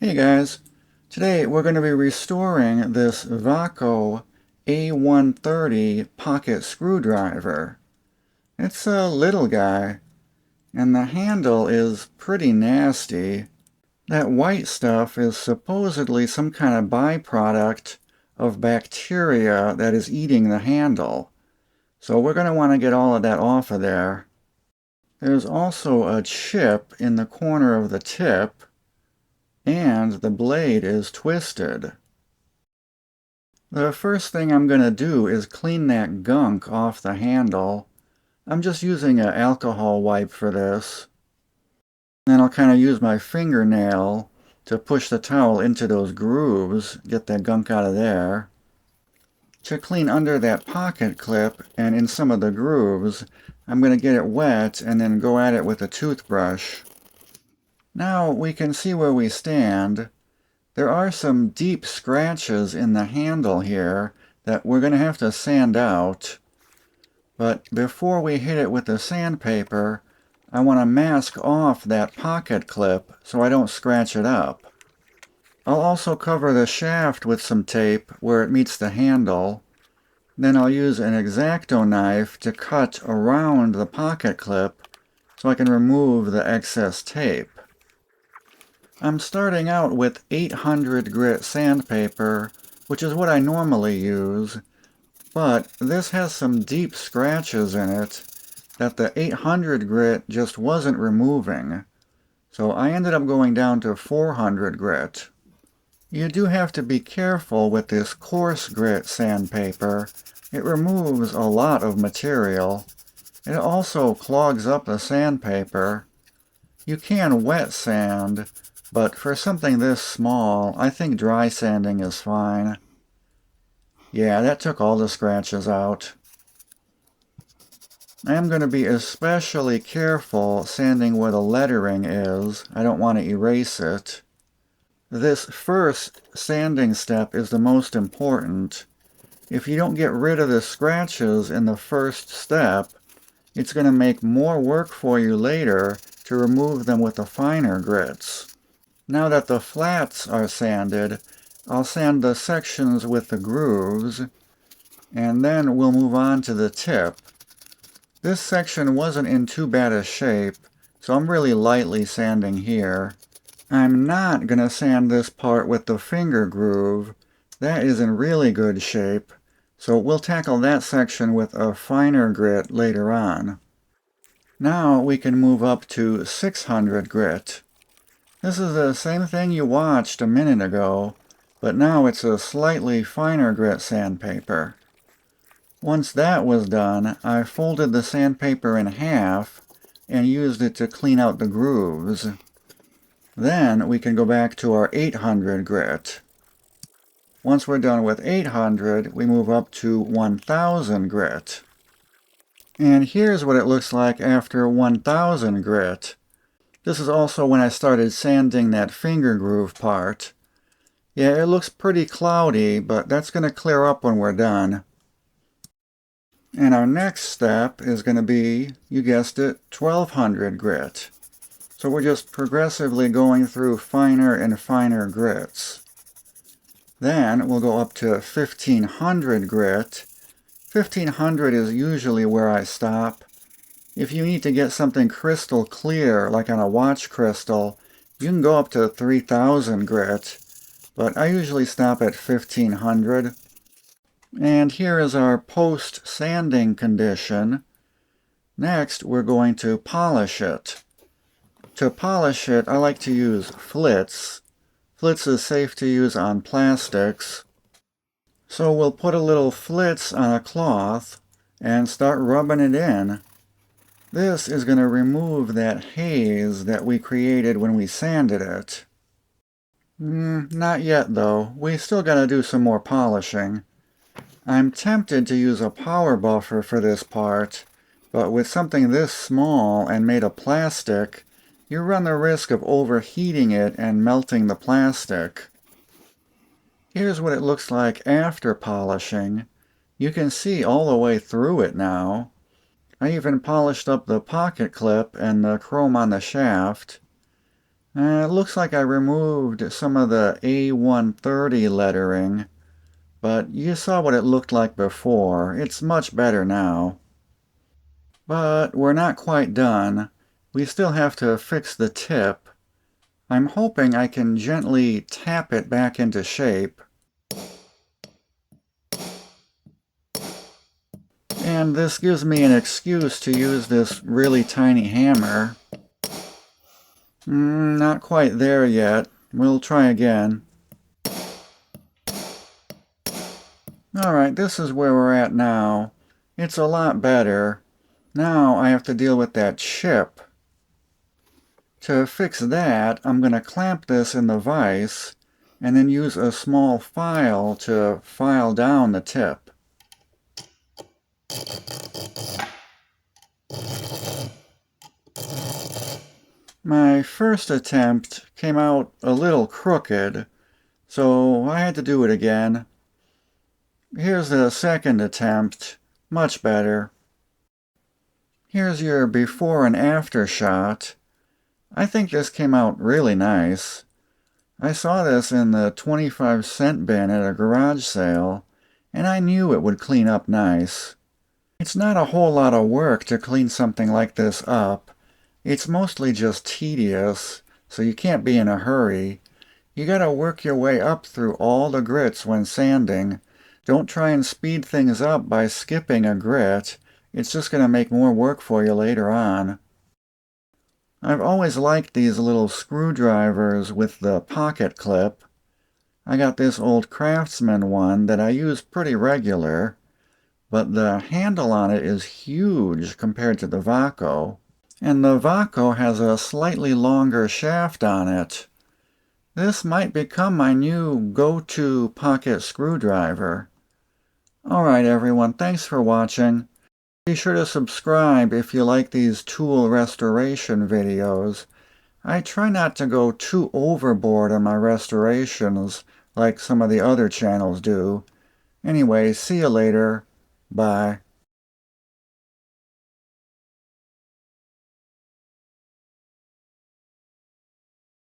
Hey guys, today we're going to be restoring this Vaco A130 pocket screwdriver. It's a little guy, and the handle is pretty nasty. That white stuff is supposedly some kind of byproduct of bacteria that is eating the handle. So we're going to want to get all of that off of there. There's also a chip in the corner of the tip, and the blade is twisted. The first thing I'm going to do is clean that gunk off the handle. I'm just using an alcohol wipe for this. Then I'll kind of use my fingernail to push the towel into those grooves, get that gunk out of there. To clean under that pocket clip and in some of the grooves, I'm going to get it wet and then go at it with a toothbrush. Now we can see where we stand. There are some deep scratches in the handle here that we're going to have to sand out. But before we hit it with the sandpaper, I want to mask off that pocket clip so I don't scratch it up. I'll also cover the shaft with some tape where it meets the handle. Then I'll use an X-Acto knife to cut around the pocket clip so I can remove the excess tape. I'm starting out with 800 grit sandpaper, which is what I normally use, but this has some deep scratches in it that the 800 grit just wasn't removing, so I ended up going down to 400 grit. You do have to be careful with this coarse grit sandpaper. It removes a lot of material. It also clogs up the sandpaper. You can wet sand, but for something this small, I think dry sanding is fine. Yeah, that took all the scratches out. I am going to be especially careful sanding where the lettering is. I don't want to erase it. This first sanding step is the most important. If you don't get rid of the scratches in the first step, it's going to make more work for you later to remove them with the finer grits. Now that the flats are sanded, I'll sand the sections with the grooves, and then we'll move on to the tip. This section wasn't in too bad a shape, so I'm really lightly sanding here. I'm not going to sand this part with the finger groove. That is in really good shape, so we'll tackle that section with a finer grit later on. Now we can move up to 600 grit. This is the same thing you watched a minute ago, but now it's a slightly finer grit sandpaper. Once that was done, I folded the sandpaper in half and used it to clean out the grooves. Then we can go back to our 800 grit. Once we're done with 800, we move up to 1000 grit. And here's what it looks like after 1000 grit. This is also when I started sanding that finger groove part. Yeah, it looks pretty cloudy, but that's going to clear up when we're done. And our next step is going to be, you guessed it, 1200 grit. So we're just progressively going through finer and finer grits. Then we'll go up to 1500 grit. 1500 is usually where I stop. If you need to get something crystal clear, like on a watch crystal, you can go up to 3000 grit, but I usually stop at 1500. And here is our post-sanding condition. Next, we're going to polish it. To polish it, I like to use Flitz. Flitz is safe to use on plastics. So we'll put a little Flitz on a cloth and start rubbing it in. This is going to remove that haze that we created when we sanded it. Not yet though. We still got to do some more polishing. I'm tempted to use a power buffer for this part, but with something this small and made of plastic, you run the risk of overheating it and melting the plastic. Here's what it looks like after polishing. You can see all the way through it now. I even polished up the pocket clip and the chrome on the shaft. It looks like I removed some of the A130 lettering, but you saw what it looked like before. It's much better now. But we're not quite done. We still have to fix the tip. I'm hoping I can gently tap it back into shape. And this gives me an excuse to use this really tiny hammer. Not quite there yet. We'll try again. Alright, this is where we're at now. It's a lot better. Now I have to deal with that chip. To fix that, I'm going to clamp this in the vise and then use a small file to file down the tip. My first attempt came out a little crooked, so I had to do it again. Here's the second attempt, much better. Here's your before and after shot. I think this came out really nice. I saw this in the 25-cent bin at a garage sale, and I knew it would clean up nice. It's not a whole lot of work to clean something like this up. It's mostly just tedious, so you can't be in a hurry. You gotta work your way up through all the grits when sanding. Don't try and speed things up by skipping a grit. It's just gonna make more work for you later on. I've always liked these little screwdrivers with the pocket clip. I got this old Craftsman one that I use pretty regular, but the handle on it is huge compared to the Vaco. And the Vaco has a slightly longer shaft on it. This might become my new go-to pocket screwdriver. Alright everyone, thanks for watching. Be sure to subscribe if you like these tool restoration videos. I try not to go too overboard on my restorations like some of the other channels do. Anyway, see you later. Bye.